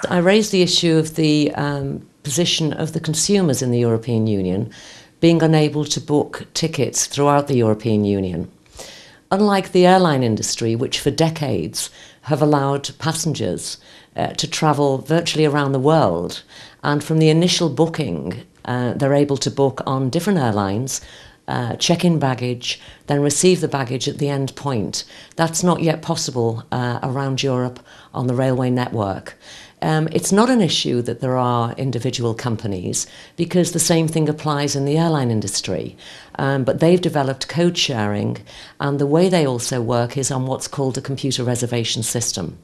I raised the issue of the position of the consumers in the European Union being unable to book tickets throughout the European Union. Unlike the airline industry, which for decades have allowed passengers to travel virtually around the world, and from the initial booking, they're able to book on different airlines, check in baggage, then receive the baggage at the end point. That's not yet possible around Europe on the railway network. It's not an issue that there are individual companies, because the same thing applies in the airline industry. But they've developed code sharing, and the way they also work is on what's called a computer reservation system.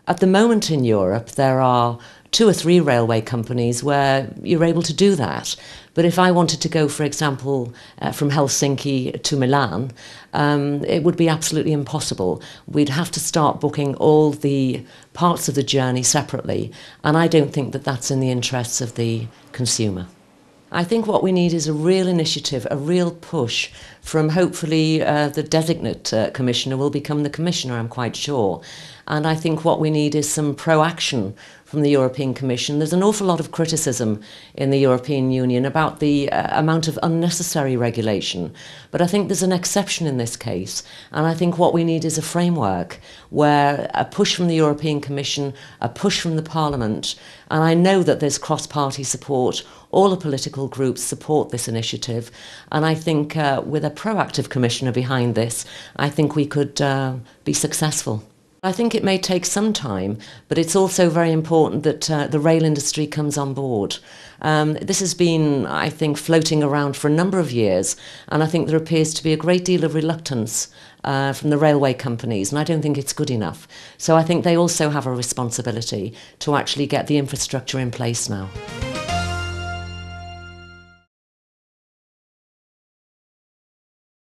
At the moment in Europe, there are 2 or 3 railway companies where you're able to do that. But if I wanted to go, for example, from Helsinki to Milan, it would be absolutely impossible. We'd have to start booking all the parts of the journey separately, and I don't think that that's in the interests of the consumer. I think what we need is a real initiative, a real push from hopefully the designate commissioner will become the commissioner, I'm quite sure. And I think what we need is some pro-action from the European Commission. There's an awful lot of criticism in the European Union about the amount of unnecessary regulation. But I think there's an exception in this case. And I think what we need is a framework where a push from the European Commission, a push from the Parliament, and I know that there's cross-party support. All the political groups support this initiative. And I think with a proactive commissioner behind this, I think we could be successful. I think it may take some time, but it's also very important that the rail industry comes on board. This has been, I think, floating around for a number of years, and I think there appears to be a great deal of reluctance from the railway companies, and I don't think it's good enough. So I think they also have a responsibility to actually get the infrastructure in place now.